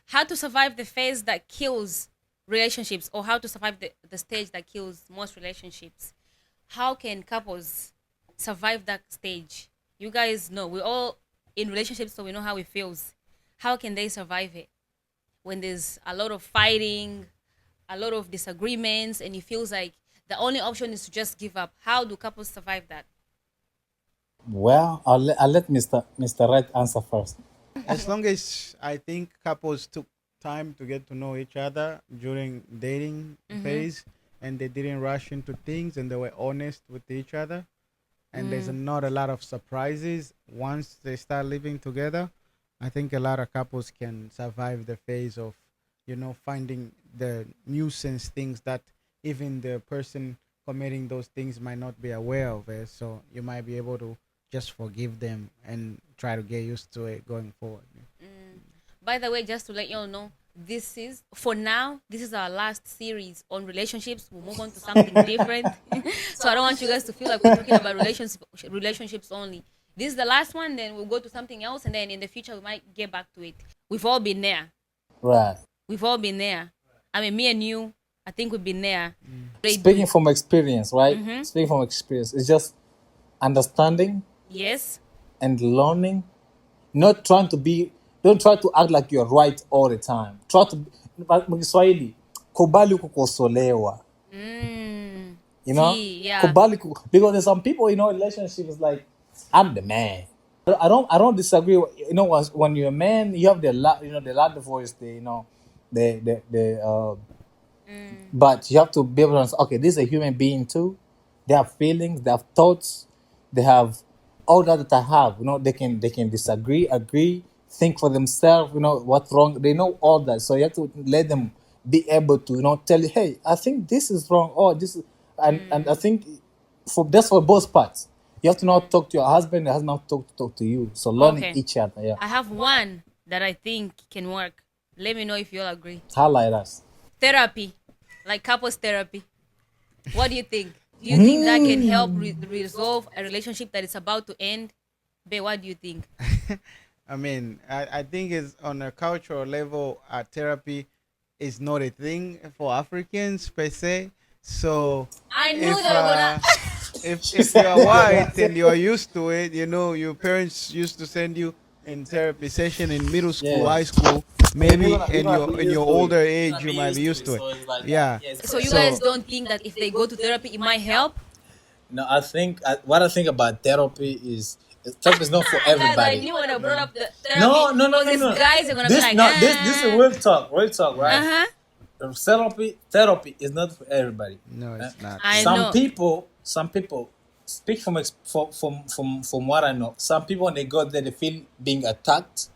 how to survive the phase that kills relationships, or how to survive the stage that kills most relationships. How can couples survive that stage? You guys know we're all in relationships, so we know how it feels. How can they survive it when there's a lot of fighting, a lot of disagreements, and it feels like the only option is to just give up? How do couples survive that? Well, I'll let Mr. Right answer first. As long as I think couples took time to get to know each other during dating phase, and they didn't rush into things, and they were honest with each other, and there's not a lot of surprises once they start living together, I think a lot of couples can survive the phase of, finding the nuisance things that even the person committing those things might not be aware of it. So you might be able to just forgive them and try to get used to it going forward. By the way, just to let you all know, this is for now. This is our last series on relationships. We'll move on to something different. So I don't want you guys to feel like we're talking about relationships only. This is the last one. Then we'll go to something else, and then in the future we might get back to it. We've all been there. Right. We've all been there. I mean, me and you. I think we've been there. Speaking from experience, right? Speaking from experience, it's just understanding Yes. and learning. Not trying to be. Don't try to act like you're right all the time. Try to. Kiswahili, kubali kukosolewa. You know, Yeah. because there's some people, relationships like, I'm the man. I don't disagree. When you're a man, you have the loud voice, but you have to be able to understand, okay, this is a human being too. They have feelings, they have thoughts, they have all that I have. They can disagree, agree, think for themselves. What's wrong. They know all that, so you have to let them be able to tell you, hey, I think this is wrong, or this is, and I think that's for both parts. You have to not talk to your husband, your husband not talk to you. So learning Okay. each other, yeah. I have one that I think can work. Let me know if you all agree. Highlight us. Therapy, like couples therapy. What do you think? Do you think that can help resolve a relationship that is about to end? Babe, what do you think? I mean, I think it's on a cultural level, therapy is not a thing for Africans per se. So I knew if they were gonna. if you are white and you are used to it, your parents used to send you in therapy session in middle school, Yeah. high school. Maybe You're gonna in be your used to it. older You're age, gonna you be might be used used to to it. it. So it's like, Yeah. So you So guys don't think that if they go to therapy, it might help? No, I think what I think about therapy is not for Guys, I everybody. knew when I brought up the therapy. No, These no. guys are gonna This be like, no, this is real talk, right? Uh-huh. Therapy is not for everybody. no, it's not. I Some know. people speak from what I know. Some people when they go there, they feel being attacked,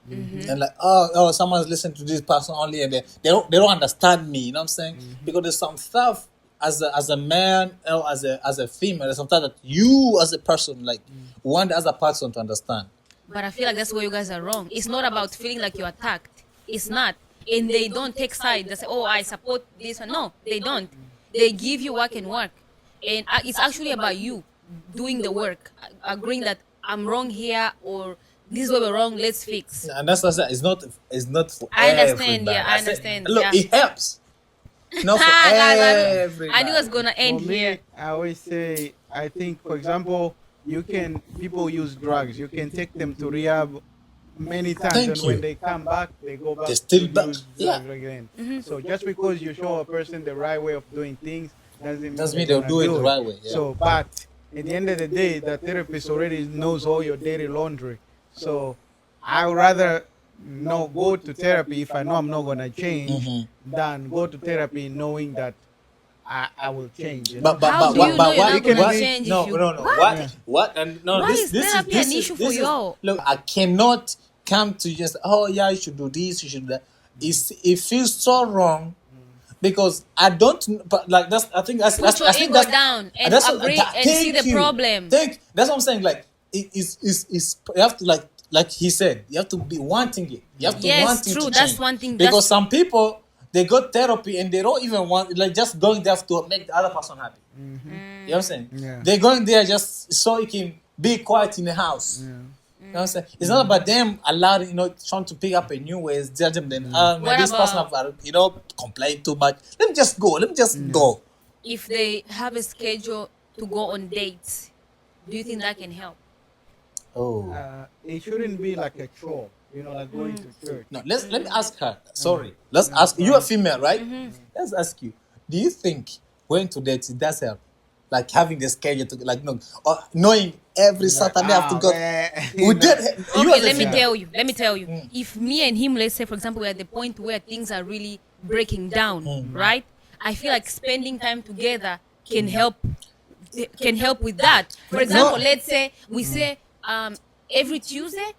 and like, oh, someone's listening to this person only, and they don't understand me. You know what I'm saying? Because there's some stuff as a man or as a female, there's some stuff that you as a person like want the other person to understand. But I feel like that's where you guys are wrong. It's not about feeling like you're attacked. It's not. And they don't take sides. They say, oh, I support this one. No, they don't. They give you what can work. And it's actually about you doing the work, agreeing that I'm wrong here, or this is where we're wrong, let's fix. And that's what I said. It's not for I understand, everybody. yeah, I said, understand, look, yeah. it helps. Not for Guys, everybody. I knew it was going to end For here. me, I always say, I think, for example, people use drugs. You can take them to rehab many times, Thank and you. when they come back, they go back They're still to back. use Yeah. drugs again. So just because you show a person the right way of doing things doesn't mean Doesn't mean they're they'll do gonna it the right way. Yeah. So, but at the end of the day, the therapist already knows all your dirty laundry. So I would rather not go to therapy if I know I'm not gonna change than go to therapy knowing that I will change. How do you know you're not gonna change no, if you- no, no. What? What? And no, Why this, is this therapy this an is, issue for this is- y'all? Look, I cannot come to just, oh yeah, you should do this, you should do that. It feels so wrong because I don't. But like that's, I think that's Put that's your I think ego that's down and that's agree and see thank the you. problem. That's what I'm saying. Like is you have to like he said, you have to be wanting it. You have to Yes, want it true. to That's change. one thing. Because That's- some people they got therapy and they don't even want, like, just going there to make the other person happy. You know what I'm saying? Yeah. They're going there just so you can be quiet in the house. You know what I'm saying? It's not about them allowing, trying to pick up a new ways, judge them, then, man, What this person about have, complained too much. Let me just go. Let me just go. if they have a schedule to go on dates? Do you think that can help? Oh. It shouldn't be like a chore, like going to church. No, let me ask her. Sorry. Let's ask you a female, right? Let's ask you. Do you think going to dates it does help? Like having the schedule to or knowing every Saturday I have to go. Would that you Okay, as a let me female? tell you. Let me tell you. If me and him, let's say, for example, we're at the point where things are really breaking down, right? I feel like spending time together can help. Can help with that. For example, let's say we say every Tuesday,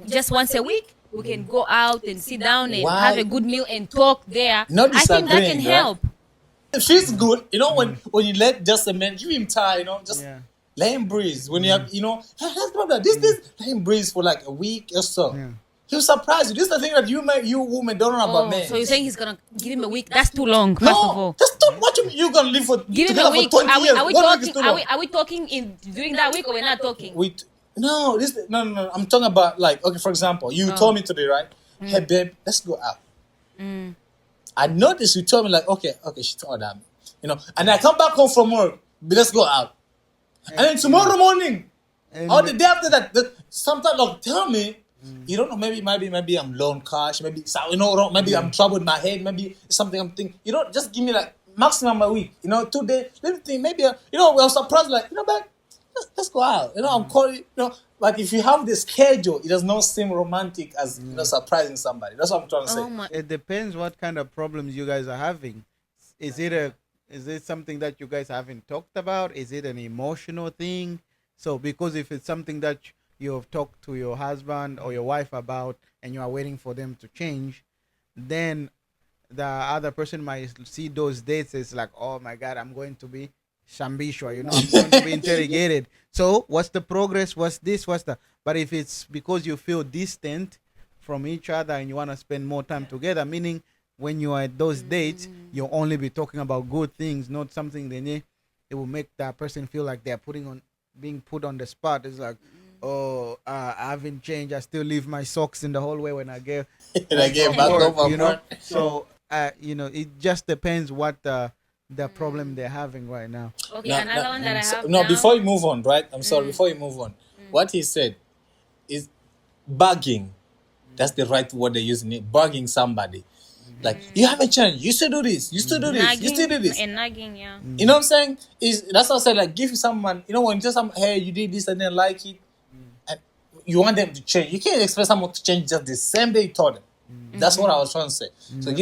just once a week, we can go out and sit down and Why? have a good meal and talk there. Not I think that can disagreeing, right? help. If she's good, when you let just a man, give him time, just Yeah. let him breathe. When you have, hey, let's brother, this, let him breathe for like a week or so. Yeah. He'll surprise you. This is the thing that you women don't know about men. So you're saying he's gonna give him a week? That's too long. First of all, just don't watch him. You're gonna live for give him together a week. for 20 Are we, years. are we 1 week is talking? too Are long. we, are we talking in during that week, or we're not talking? No. I'm talking about like, okay, for example, you told me today, right? Hey babe, let's go out. I noticed you told me like, okay, she told that, and I come back home from work, let's go out. And then tomorrow morning, or the day after that, sometimes like tell me, you don't know, maybe I'm loan cash, maybe maybe I'm troubled in my head, maybe it's something I'm thinking. Just give me like maximum a week, 2 days. Let me think, maybe we're surprised, like, babe, let's go out. I'm calling, like if you have the schedule, it does not seem romantic as surprising somebody. That's what I'm trying to say. Oh my! It depends what kind of problems you guys are having. Is it something that you guys haven't talked about? Is it an emotional thing? So because if it's something that you have talked to your husband or your wife about and you are waiting for them to change, then the other person might see those dates as like, oh my God, I'm going to be shambishwa, I'm going to be interrogated. So what's the progress? What's this? What's that? But if it's because you feel distant from each other and you want to spend more time together, meaning when you are at those dates, you'll only be talking about good things, not something it will make that person feel like they're being put on the spot. It's like, oh, I haven't changed. I still leave my socks in the hallway when I get And I get back work, home from work. So it just depends what the problem they're having right now. Okay, another one that I have No, now. before you move on, right? I'm sorry. Before you move on, what he said is bugging. That's the right word they use in it. Bugging somebody, like you haven't changed. You still do this. You still do this. You still do this. And nagging, yeah. You know what I'm saying? That's what I said. Like give someone. When you tell someone, hey, you did this and they like it, and you want them to change. You can't expect someone to change just the same day you told them. That's what I was trying to say. So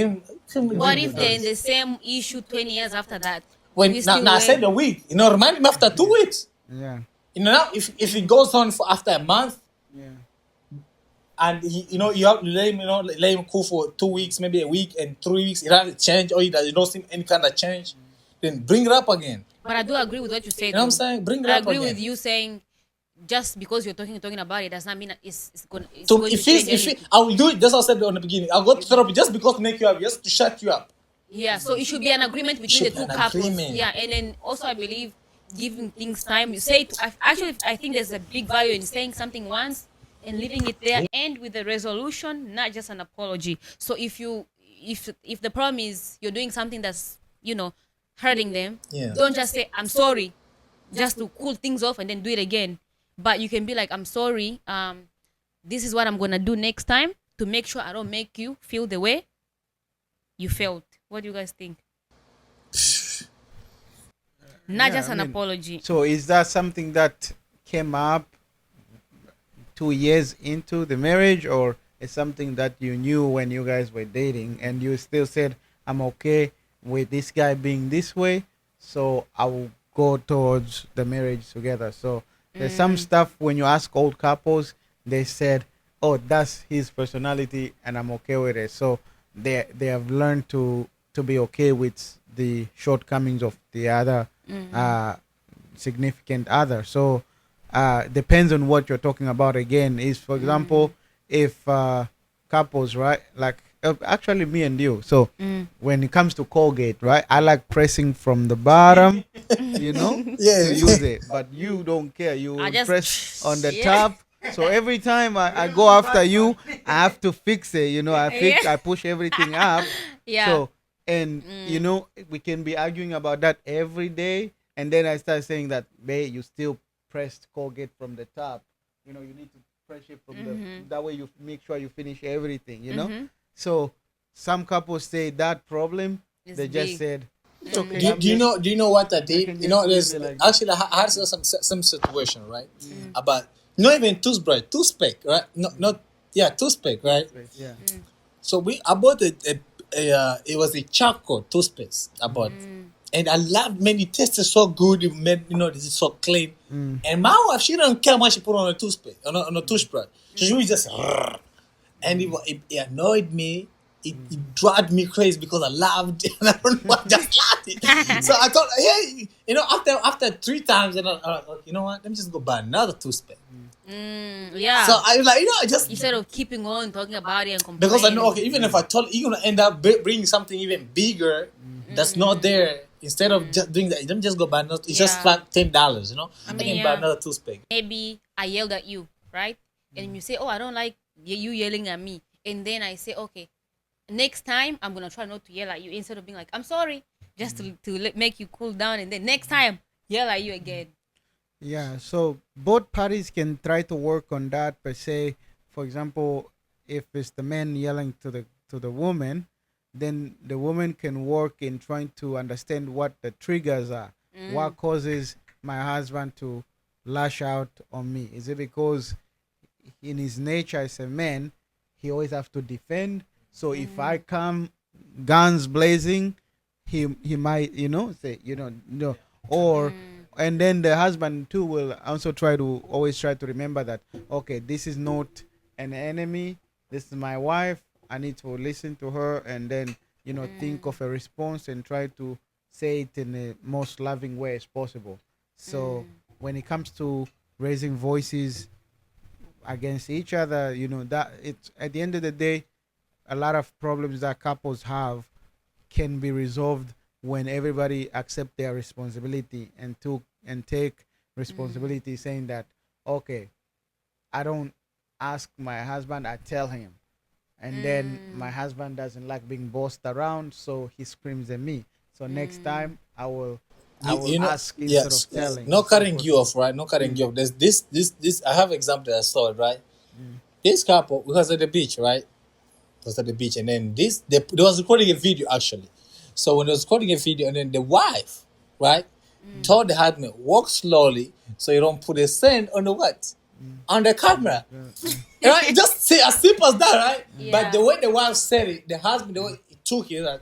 What if they're in the same issue 20 years after that? when We now, still now I wait. said a week. Remind him after 2 weeks. Yeah. Now if it goes on for after a month, Yeah. and you have to let him cool for 2 weeks, maybe a week and 3 weeks. It hasn't changed, or you don't see any kind of change. Then bring it up again. But I do agree with what you said. You know what I'm saying? Bring it I up agree again. with you saying just because you're talking about it does not mean that it's going So to if change anything. I will do it, just as I said on the beginning. I'll go to therapy just because to make you up, just to shut you up. Yeah, so it should be an agreement between the Should two be an couples. agreement. Yeah, and then also I believe giving things time. You say I think there's a big value in saying something once and leaving it there, and with a resolution, not just an apology. So if the problem is you're doing something that's hurting them, Yeah. don't just say I'm sorry, just to cool things off and then do it again. But you can be like, I'm sorry. This is what I'm gonna do next time to make sure I don't make you feel the way you felt. What do you guys think? Not just an apology. So is that something that came up 2 years into the marriage, or is something that you knew when you guys were dating and you still said, I'm okay with this guy being this way, so I will go towards the marriage together? So there's some stuff when you ask old couples, they said, oh, that's his personality and I'm okay with it. So they have learned to be okay with the shortcomings of the other significant other. So depends on what you're talking about. Again, is for example, if couples, right, like actually me and you, so when it comes to Colgate, right, I like pressing from the bottom, Yeah. to use it, but you don't care. You I will just- press on the yeah. top So every time I go after you, I have to fix it. Yeah. I push everything up. Yeah. So, and we can be arguing about that every day. And then I start saying that, babe, you still pressed Colgate from the top. You need to press it from that way you make sure you finish everything. So some couples say that problem, It's they just big. said, it's okay. Do you know what I They did? can You know, just there's leave it like that. actually I had some situation, right? About not even toothpick, right? Not yeah, toothpick, right? Yeah. So I bought it was a charcoal toothpaste I bought, and I loved, man. It tasted so good. It made this is so clean. And my wife, she don't care much she put on a toothpaste on a toothbrush. So she was just and it annoyed me. It drives me crazy because I loved it and I don't know, I just loved it. So I thought, hey, after 3 times, and you know what? Let me just go buy another toothpaste. Yeah. So I was like, I just Instead of keeping on talking about it and complaining. because I know, okay, even if I told you're gonna end up bringing something even bigger that's not there. Instead of just doing that, let me just go buy another. It's just Yeah. like $10. I mean, can buy yeah. another toothpaste. Maybe I yelled at you, right? And you say, "Oh, I don't like you yelling at me." And then I say, "Okay, next time I'm gonna try not to yell at you." Instead of being like, "I'm sorry," just to make you cool down, and then next time yell at you again. Yeah, so both parties can try to work on that per se. For example, if it's the man yelling to the woman, then the woman can work in trying to understand what the triggers are. What causes my husband to lash out on me? Is it because in his nature as a man, he always have to defend? So if I come guns blazing, he might say no, or and then the husband too will also always try to remember that, okay, this is not an enemy, this is my wife, I need to listen to her, and then think of a response and try to say it in the most loving way as possible. So when it comes to raising voices against each other, that it's at the end of the day, a lot of problems that couples have can be resolved when everybody accept their responsibility and take responsibility, saying that, okay, I don't ask my husband, I tell him, and then my husband doesn't like being bossed around, so he screams at me. So next time I will ask instead Yes, of telling. no and so cutting forth. you off, right? No cutting you off. There's this. I have example that I saw it, right? This couple was at the beach, right? Was at the beach, and then they was recording a video actually. So when they was recording a video, and then the wife, right, told the husband, walk slowly so you don't put a sand on the what, on the camera. Right? Just say as simple as that, right? But the way the wife said it, the husband, the way he took it, like,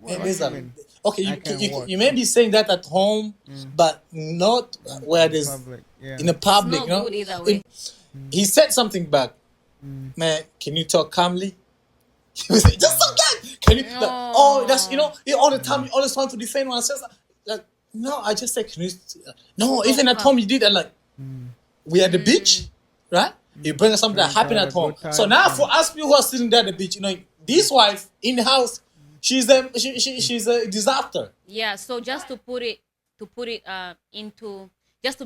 What there's do you a- mean? okay, I can walk. you may be saying that at home, but not where there's Public, yeah. in the public. It's not good either way. He said something back. Man, can you talk calmly? He was like, just like that. Can you? Like, oh, that's all the time. You always want to defend oneself. Like, no, I just said, can you? No, even at home you did that. Like, we at the beach, right? You bring us something that Trying to happened have at a home. good time. So now, for us people who are sitting there at the beach, this wife in the house, she's a disaster. Yeah. So just to put it into just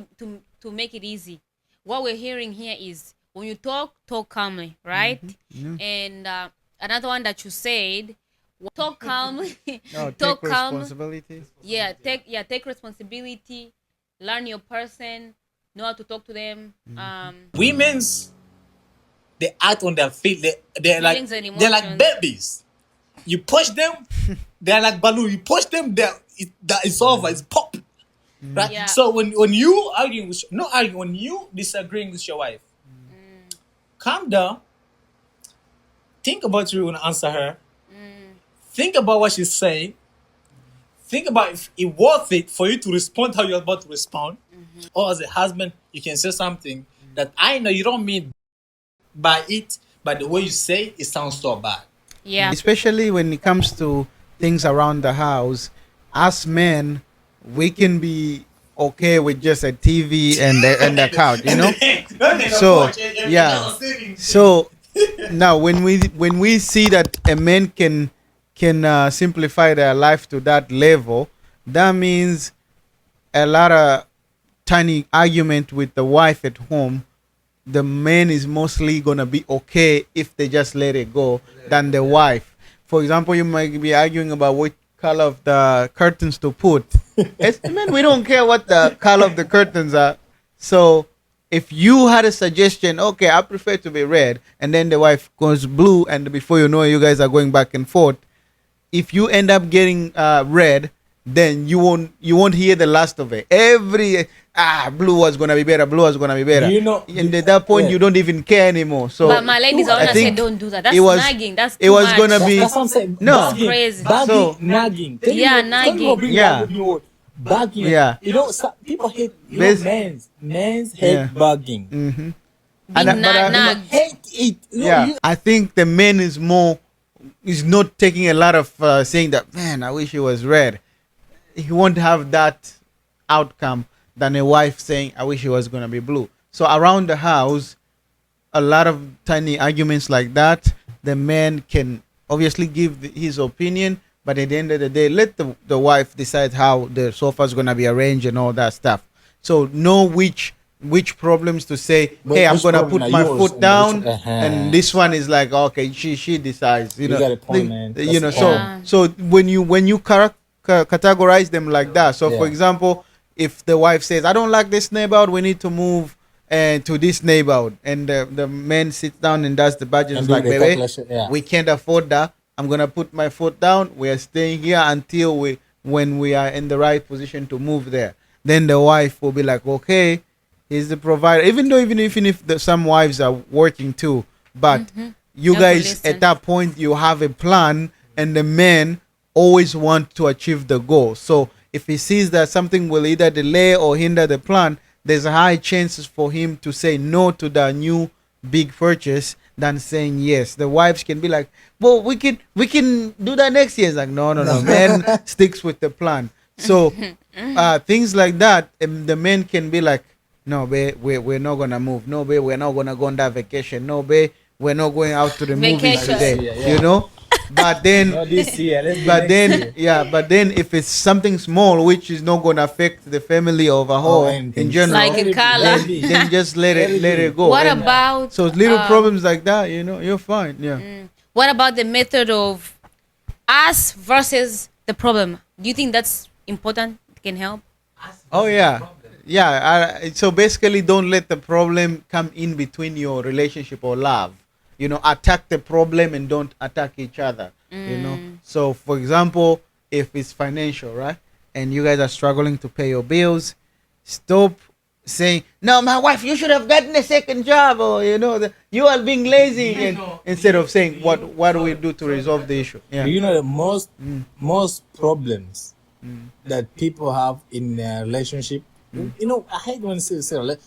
to make it easy, what we're hearing here is when you talk calmly, right? And another one that you said, talk calmly, No, talk take calm. responsibility. Take responsibility, learn your person, know how to talk to them. Women's they act on their feet. They're like Feelings and they're like emotions. babies. You push them, they're like balloon. You push them, it's over. It's pop. Right. Yeah. So when you arguing with not arguing when you disagreeing with your wife, calm down. Think about what you're gonna answer her. Think about what she's saying. Think about if it's worth it for you to respond how you're about to respond. Or as a husband, you can say something that I know you don't mean by it, but the way you say it sounds so bad. Yeah. Especially when it comes to things around the house, as men, we can be okay with just a TV and the couch, So, yeah. So now when we see that a man can simplify their life to that level, that means a lot of tiny argument with the wife at home the man is mostly gonna be okay if they just let it go than the wife. For example, you might be arguing about what color of the curtains to put. Man, we don't care what the color of the curtains are. So if you had a suggestion, okay, I prefer to be red, and then the wife goes blue, and before you know it, you guys are going back and forth. If you end up getting red, then you won't hear the last of it. Every blue was gonna be better. Blue was gonna be better. You know, and at that point, you don't even care anymore. So, but my ladies I always say, think don't do that. That's it was- nagging. That's it too was much. gonna be- that's what I'm saying. No. Bagging, Crazy. bagging, So- nagging. Yeah, nagging. Yeah. Yeah. Bagging. Yeah. You know, people hate. Bas- men's hate Yeah. bagging. Mhm. Being And, nagged. Hate it. You know, Yeah, I think the man is not taking a lot of saying that, man, I wish it was red. He won't have that outcome than a wife saying, I wish it was going to be blue. So around the house, a lot of tiny arguments like that, the man can obviously give his opinion, but at the end of the day, let the wife decide how the sofa is going to be arranged and all that stuff. So know which problems to say, But hey, I'm which going to problem put are my yours foot and down, which- and this one is like, okay, she decides. You know, got a point, man. You know, Yeah. so when you categorize them like that. So for Yeah. example, if the wife says, I don't like this neighborhood, we need to move to this neighborhood, and the man sits down and does the budget, And it's do like, the baby, calculation, yeah. we can't afford that. I'm gonna put my foot down. We are staying here until when we are in the right position to move there. Then the wife will be like, okay, he's the provider. Even if some wives are working too, but you Have to guys listen. at that point you have a plan, and the man always want to achieve the goal. So if he sees that something will either delay or hinder the plan, there's a high chances for him to say no to the new big purchase than saying yes. The wives can be like, well, we can do that next year. It's like, no, man sticks with the plan. So things like that, the men can be like, no, babe, we're not gonna move. No, babe, we're not gonna go on that vacation. No, babe, we're not going out to the movies Vacation. today. Yeah. You know. But then Not this year. Let's do but next year. then but then if it's something small which is not going to affect the family of a whole and in things. general, Like in color. then just let it go. What And about so little problems like that, you're fine. Yeah. what about the method of us versus the problem? Do you think that's important? It can help? Oh yeah. So basically, don't let the problem come in between your relationship or love. Attack the problem and don't attack each other. So for example, if it's financial, right, and you guys are struggling to pay your bills, stop saying, no, my wife, you should have gotten a second job, or you are being lazy, and instead of saying, what do we do to resolve the issue? Yeah. You know, the most problems that people have in a relationship. I hate when you say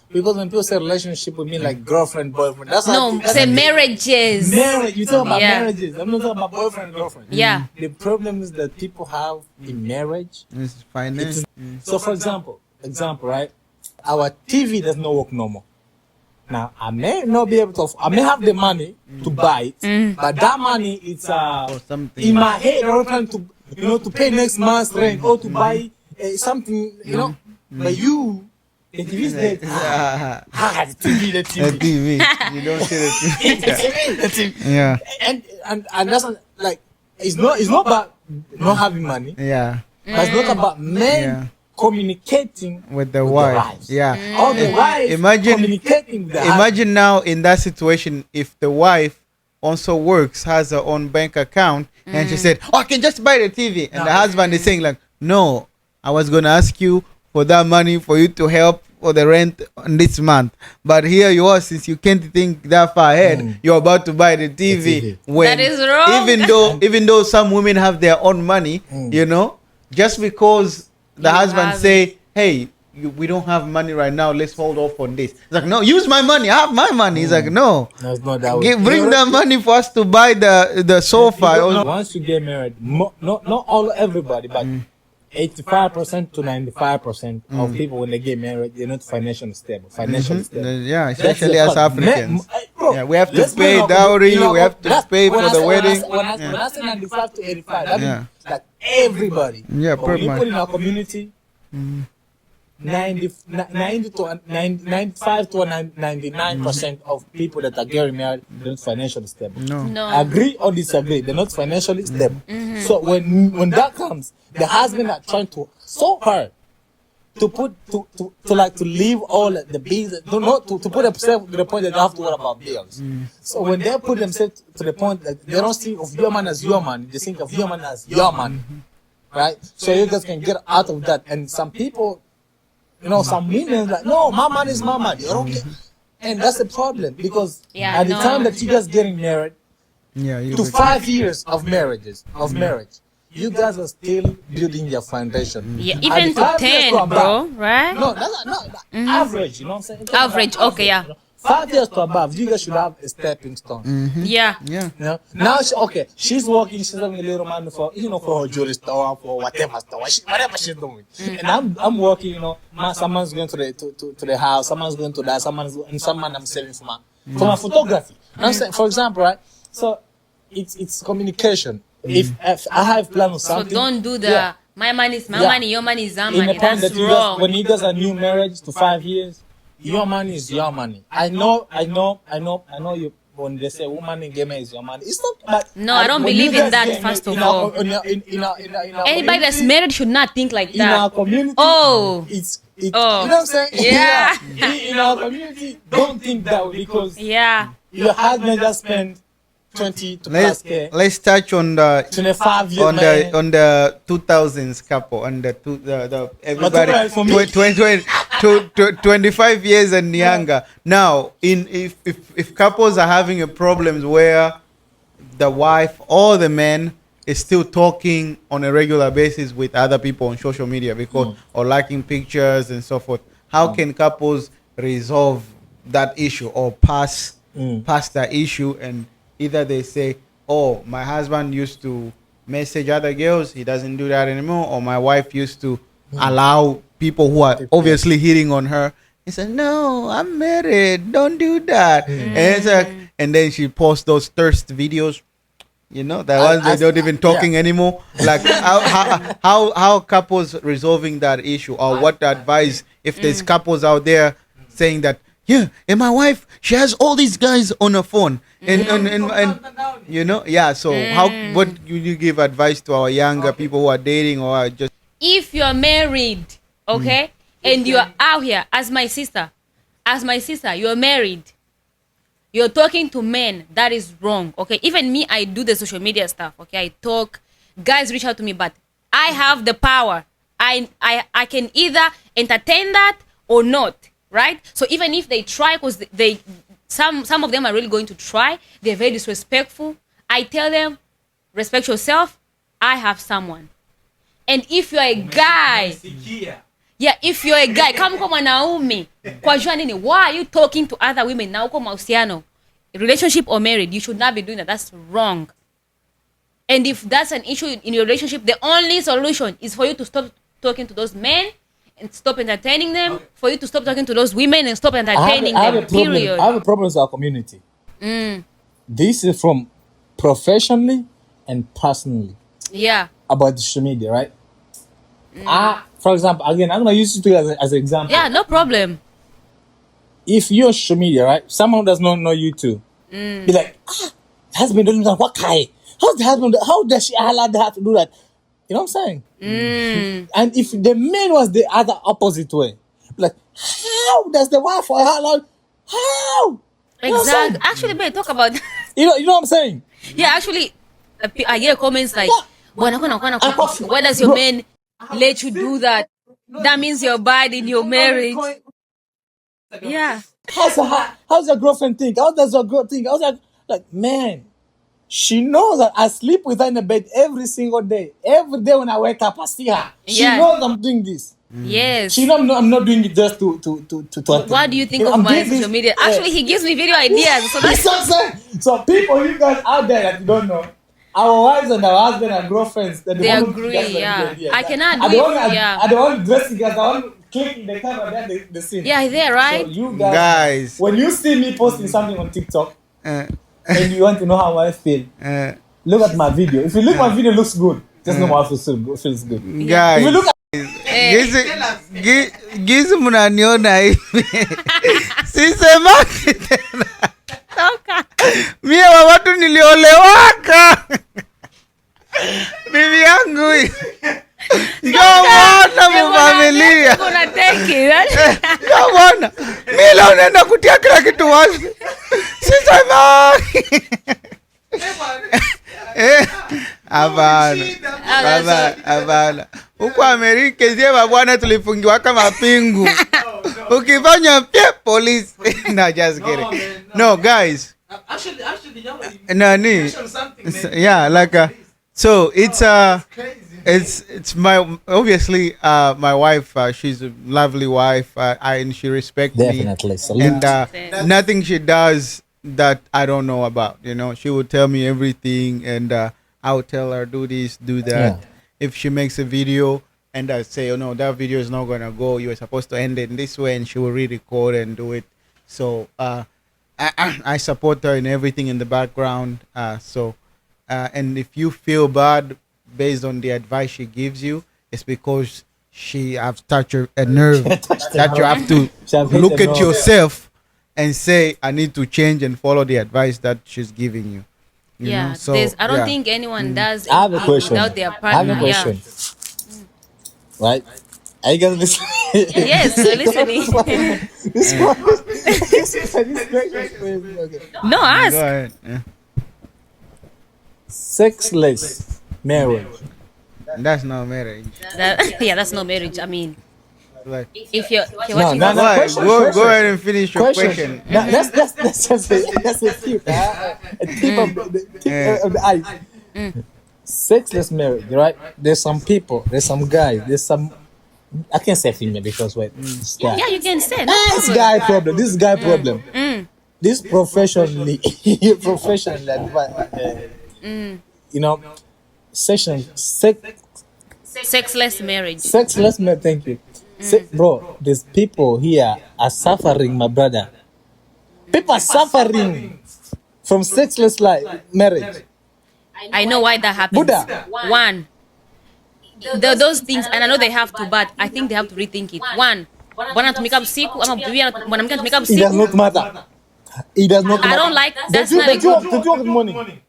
because when people say relationship with me like girlfriend, boyfriend. That's No, that's say marriages. marriage. You talk about Yeah. marriages. I'm not talking about boyfriend and girlfriend. Yeah. The problems that people have in marriage. It's finance. So, for example, right? Our TV does not work no more. Now, I may not be able to. I may have the money to buy it, but that money it's Or something. in my head. I'm trying to to pay next month's rent or to buy something. But you, the TV is dead. The TV. The TV. You don't see the TV. The TV. Yeah. And that's not, like it's not about not having money. Yeah. But it's not about men Yeah. communicating With the with wife. wives. Yeah. All the wives Imagine- communicating with the husband. Imagine now in that situation, if the wife also works, has her own bank account, and she said, "Oh, I can just buy the TV," and the husband is saying like, "No, I was gonna ask you for that money for you to help for the rent on this month, but here you are, since you can't think that far ahead, you're about to buy the TV." TV. When That is wrong. even though some women have their own money, just because the You husband have say, "Hey, we don't have money right now. Let's hold off on this." It's like, no, use my money. I have my money. He's like, no, No, it's not that way. bring the money for us to buy the sofa. Once you get married, not everybody, but 85% to 95% of people when they get married, they're not financially stable. Financially stable. Yeah, That's especially the as problem. Africans. Bro, Yeah, we have to let's pay be dowry, honest, we have to that's- pay for when I the say- wedding. When I say 95 to 85, that Yeah. means like everybody. Yeah, But when pretty you much. put in our community, 90 to 95 to 99% of people that are getting married they're not financially stable. No. No. Agree or disagree, they're not financially stable. So when that comes, the husband are trying to so hard to put to leave all the bills, to put themselves to the point that they have to worry about bills. So when they put themselves to the point that they don't think of your man as your man, they think of your man as your man, right? So you guys can get out of that. And some people, some women like, no, my man is my man. You don't get, and that's the problem because Yeah, at the no. time that you guys getting married, Yeah, you to 5 years of marriage, you guys are still building your foundation. Yeah, At even the to 5 years 10, above- bro, right? No, that's not average. You know what I'm saying? Average, okay, yeah. 5 years to above, you guys should have a stepping stone. Yeah. Yeah. Now, she's working, she's having a little money for her jewelry store, for whatever store, whatever she's doing. And I'm working, someone's going to the house, someone's going to that, someone I'm selling for my photography. I'm saying, for example, right? So it's communication. If I have plan of So something, don't do the yeah. my money is my Yeah. money, your money is our In the money. point That's that you guys, wrong. when you guys are new marriage to 5 years, your money is your money. I know you. When they say woman in game is your money, it's not. But No, I don't when you believe in guys that, get first married, of all. in our Anybody that's community, married should not think like in our that. community, Oh. it's Oh. you know what I'm saying? Yeah. In our community, don't think that way because Yeah. your husband just spent 20 to plus K, Let's touch on the 25 years on the 2000s couple and the everybody But for me- 25 years and younger. Now, if couples are having a problems where the wife or the man is still talking on a regular basis with other people on social media because or liking pictures and so forth, how can couples resolve that issue or pass that issue? And either they say, oh, my husband used to message other girls, he doesn't do that anymore, or my wife used to allow people who are obviously hitting on her. He said, no, I'm married, don't do that. And it's like, and then she posts those thirst videos, that ones they don't even talking anymore. Like how couples resolving that issue, or what advice if there's couples out there saying that, yeah, and my wife, she has all these guys on her phone, and so what do you give advice to our younger people who are dating or are just? If you're married, okay, and you're out here as my sister, you're married, you're talking to men, that is wrong, okay? Even me, I do the social media stuff, okay? I talk, guys reach out to me, but I have the power. I can either entertain that or not, right? So even if they try, because some of them are really going to try, they're very disrespectful, I tell them, respect yourself, I have someone. And if you're a guy, if you're a guy, kama uko mwanaume, kwa jua nini, why are you talking to other women na uko mahusiano, relationship or married? You should not be doing that. That's wrong. And if that's an issue in your relationship, the only solution is for you to stop talking to those men and stop entertaining them, for you to stop talking to those women and stop entertaining them, period. I have a problem with our community. This is from professionally and personally. Yeah. About social media, right? For example, again, I'm going to use you as an example. Yeah, no problem. If you're on social media, right? Someone does not know you too. Be like, husband doesn't know what kind. How's the husband? How does she allow her to do that? You know what I'm saying? And if the man was the other opposite way, be like, how does the wife or her allow? How? You know what I'm Exactly. saying? Actually, babe, talk about You know what I'm saying? yeah, actually, I get comments like, why does your Bro. man let you do that? That means you're bad in your marriage. Yeah. How's your girlfriend think? How does your girl think? How's that? Like, man, she knows that I sleep with her in the bed every single day. Every day when I wake up, I see her. She Yeah. knows I'm doing this. Yes. She knows I'm not doing it just to. What do you think of I'm my doing this- social media? yeah. Actually, he gives me video ideas. So That's that's what I'm saying. So people, you guys out there that you don't know, our wives and our husband and girlfriends, they're the They one who agree, gets the yeah. idea. I cannot Are do the it, one yeah. Are the one dressing us, the one clicking the camera, then the scene. yeah, there, right? So you Guys. when you see me posting something on TikTok Uh, and you want to know how I feel, look at my video. If you look, my video looks good. Just know how it feels good. guys, If you look at Gizi mnaniona hivi. Sisemaki tena. Toka. Mie wa watu niliolewaka. Bibi yangu hii. Yo bwana mfamilia. Kuna take it. Yo bwana. Mimi leo naenda kutia kila kitu wazi. Sisemaki. Hapana. Huko Amerika zile bwana tulifungiwa kama pingu. Ukifanya pia police. No, just kidding. No, guys. Actually, Nani? Yeah, like so it's my obviously my wife. She's a lovely wife. And she respects me. Definitely. Salute. And nothing she does that I don't know about. You know, she would tell me everything, and I would tell her do this, do that. Yeah. If she makes a video and I say, oh no, that video is not gonna go. You were supposed to end it in this way, and she will re-record and do it. So I support her in everything in the background. And if you feel bad based on the advice she gives you, it's because she have touched a nerve that you have to She have hit look a at nerve. yourself and say, I need to change and follow the advice that she's giving you. You Yeah, know? So, I don't yeah. think anyone does I have a anything question. without their I have partner. a question. Right? Are you guys listening? Yeah. Yes, we're listening. This question is crazy. Okay. No, Go ask. ahead. Yeah. Sexless marriage. That's not marriage. Yeah, that's no marriage. I mean, Like, if you're okay, No, what you no, no. why? question, Go question. ahead and finish your question. No, that's just that's a tip. A tip of the ice. Sexless marriage, right? There's some people, there's some guys, there's some. I can't say female because wait, this guy. Yeah, you can say. No This problem. guy problem. This guy problem. This professionally, you know, Sexless marriage. sexless man. Thank you, bro. These people here are suffering, my brother. People are suffering from sexless life marriage. I know why that happens. Buddha. One, those things, and I know they have to, but I think they have to rethink it. One, bwana anatumika usiku ama bibi mwanamke anatumika It does usiku. not matter. It does not matter. I don't like that's Don't not a you work? good. Don't you work in the morning?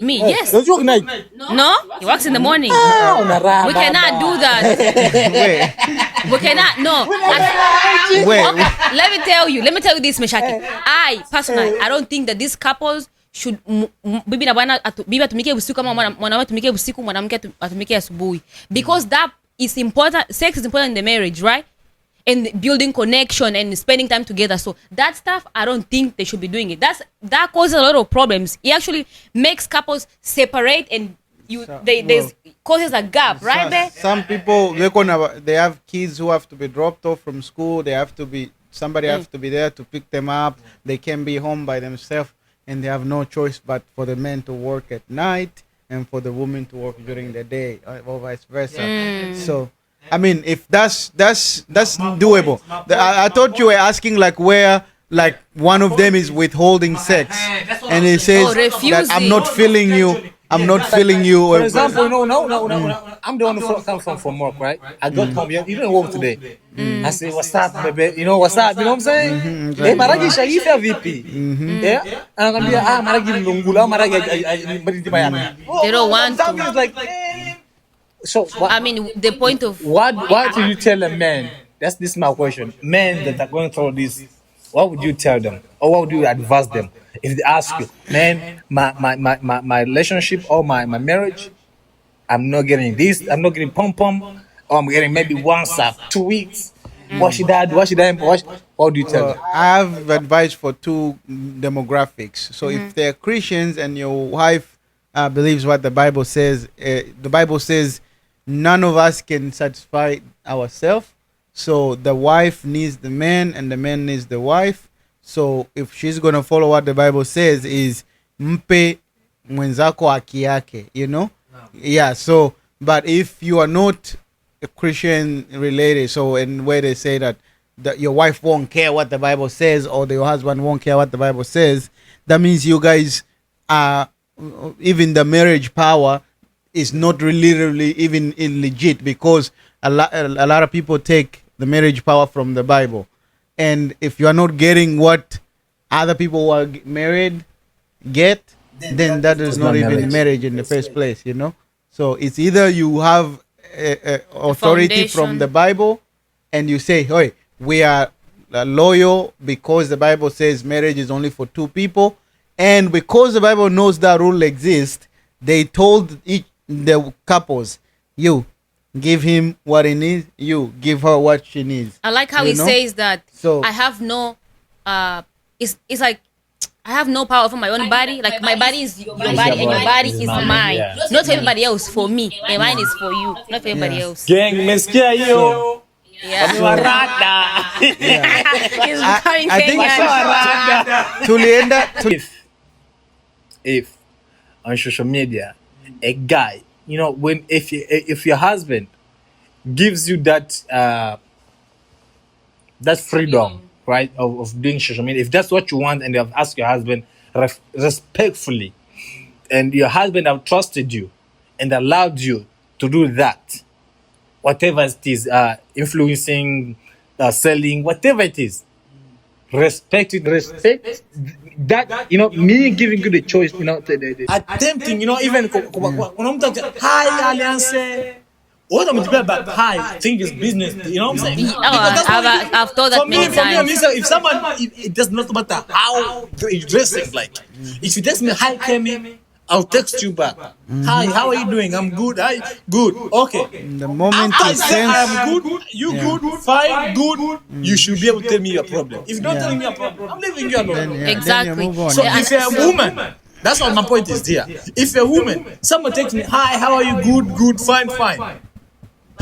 Me, yes. Don't you work night? No, he works in the morning. We We cannot do that. Wait, We cannot. No. wait. Okay, let me tell you this, Meshaki. I personally, I don't think that these couples should bibi na bwana bibi atumike usiku kama mwanaume atumike usiku, mwanamke atumike asubuhi, because that is important. Sex is important in the marriage, right? And building connection and spending time together. So that stuff, I don't think they should be doing it. That causes a lot of problems. It actually makes couples separate, and there's causes a gap right there. Some people they have kids who have to be dropped off from school. They have to be somebody has to be there to pick them up. They can be home by themselves, and they have no choice but for the men to work at night and for the women to work during the day, or vice versa. So, I mean, if that's doable. I thought you were asking like where like one of them is withholding sex, and he says that I'm not feeling you. I'm not feeling you. For example, no. I'm the one who come from work, right? I got home. You didn't work today. I say, what's up, baby? You know what's up? You know what I'm saying? Eh, maragi sharifa VP. Yeah. And I'm like, maragi lungula, maragi. They don't want to. Something's like, so what? I mean, the point of What do you tell a man? This is my question. Men that are going through this, what would you tell them, or what would you advise them if they ask you, man, my relationship or my marriage, I'm not getting this, I'm not getting pom pom, or I'm getting maybe once a 2 weeks. What should I do? What do you tell them? I have advice for two demographics. So if they're Christians and your wife believes what the Bible says none of us can satisfy ourselves. So the wife needs the man and the man needs the wife. So if she's going to follow what the Bible says is mpe mwenzako haki yake, you know? Yeah, so but if you are not a Christian related, so in where they say that your wife won't care what the Bible says or your husband won't care what the Bible says, that means you guys are even the marriage power is not really even legit, because a lot of people take the marriage power from the Bible, and if you are not getting what other people who are married get, then that is not even marriage in the first place, you know. So it's either you have authority from foundation. the Bible, and you say, "Hey, we are loyal because the Bible says marriage is only for two people," and because the Bible knows that rule exists, they told the couples, "You give him what he needs, you give her what she needs." I like how You he know? says that So- I have no it's like I have no power over my own body. Like my body is your body and your body is mine. Yeah. Not for everybody else, for me. And mine is for you, not for everybody else. Gang, meskia hiyo. Yeah. Warada. He's becoming I think Kenyan. tulienda If on social media, a guy, you know, if your husband gives you that freedom, right, of doing social media, if that's what you want, and you have asked your husband respectfully, and your husband have trusted you and allowed you to do that, whatever it is, influencing, selling, whatever it is, respect that, you know, me giving you the choice, you know, attempting, you know, even when I'm talking, hi, Alliance, what I'm talking about, hi, think it's business, you know what I'm saying? Oh, I've thought that For me, many times. if someone, it does not matter how you're dressing, like, if you text me, hi, Kemi, I'll text you back. Hi, how are you doing? I'm good. Hi, good. Okay. the moment After I you say I sense am good, you good, fine, good, you should be able to tell me your problem. If you don't tell me your problem, I'm leaving you alone. then Exactly. you move on. So Yeah, if you're a woman, that's what my point is here. If you're a woman, someone texts me, hi, how are you? Good, good, fine, fine.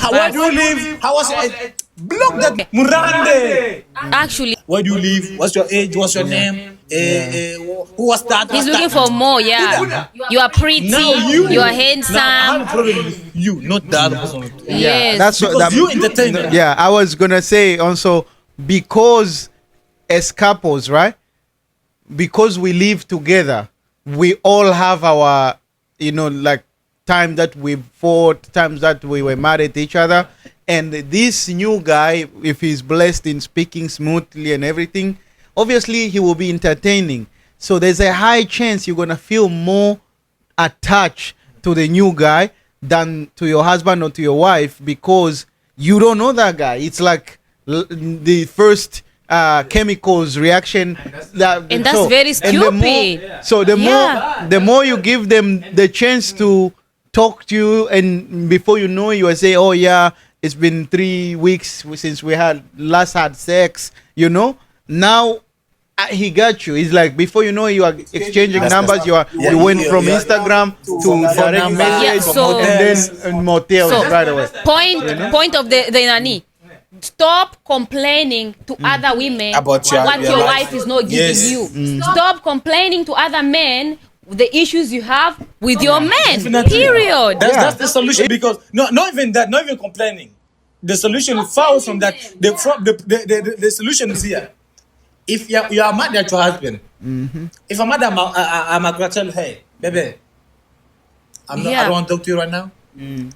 Where do you live? How was it? Block that Murande. Actually, Where do you live? What's your age? What's your name? Who was that? he's What's looking that? for more. Yeah, you are pretty. Now You are Now, I have a handsome. problem with you, not the other person. Yes. that's what Because that, you entertain them. yeah, I was gonna say also, because as couples, right, because we live together, we all have our, you know, like time that we fought, times that we were mad at each other, and this new guy, if he's blessed in speaking smoothly and everything, obviously he will be entertaining. So there's a high chance you're gonna feel more attached to the new guy than to your husband or to your wife, because you don't know that guy. It's like the first chemicals reaction And that's very stupid. So Yeah. the more you give them the chance to talk to you, and before you know it, you will say, oh yeah, it's been 3 weeks since we last had sex, you know. Now he got you. It's like before you know it, you are exchanging numbers. You went from Instagram to direct message, Yeah, so- and then motels So- right away. Point of the nani. Stop complaining to other women About your your life. wife is not giving Yes. you. Stop complaining to other men the issues you have with your man. Definitely. Period. That's the solution, because not even that, not even complaining. The solution is far from that. The solution is here. If you are mad at your husband, if I'm mad, I'm gonna tell, hey, baby, I Yeah. don't want to talk to you right now.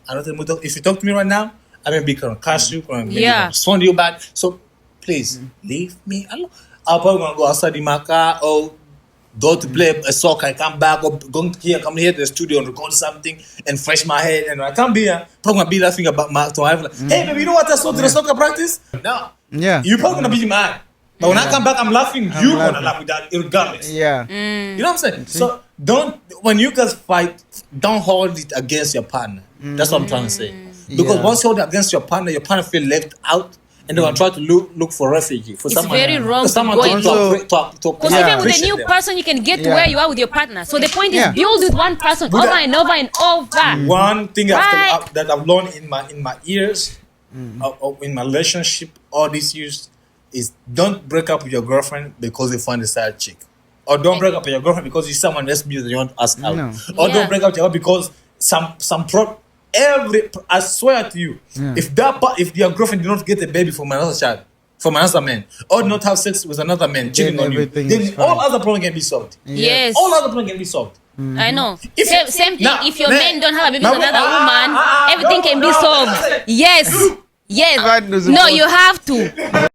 I don't want to talk. If you talk to me right now, I may be gonna curse you, gonna Yeah. respond to you back. So please leave me alone. I'm probably gonna go outside in my car or go to play a soccer. I come back or come here to the studio and record something and fresh my head. And when I come here, probably gonna be laughing about my to my wife, like, hey baby, you know what I saw to the soccer practice? No. Yeah. You're probably gonna be mad. But when I come back, I'm laughing. You're gonna laugh with that regardless. Yeah. You know what I'm saying? So when you guys fight, don't hold it against your partner. That's what I'm trying to say. Because Yeah. once you hold it against your partner feel left out, and they're gonna try to look for refugee for It's someone. very wrong for to someone go to, in- to Because Yeah. even with a appreciate new them. person, you can get to Yeah. where you are with your partner. So the point is Yeah. build with one person over and over and over. One thing Right. that I've learned in my years in my relationship all these years is don't break up with your girlfriend because you find a side chick, or don't break up with your girlfriend because you someone else music that you want to ask out, No. or Yeah. don't break up with your girlfriend because I swear to you, if your girlfriend did not get a baby from another child, from another man, or not have sex with another man cheating on you, everything then is all fine. other problems can be solved. Yes. All other problems can be solved. I know. If- Same thing. Now, If your man, man don't have a baby now with wait, another woman, everything can be solved. Yes. Yes. God knows No, about- you have to.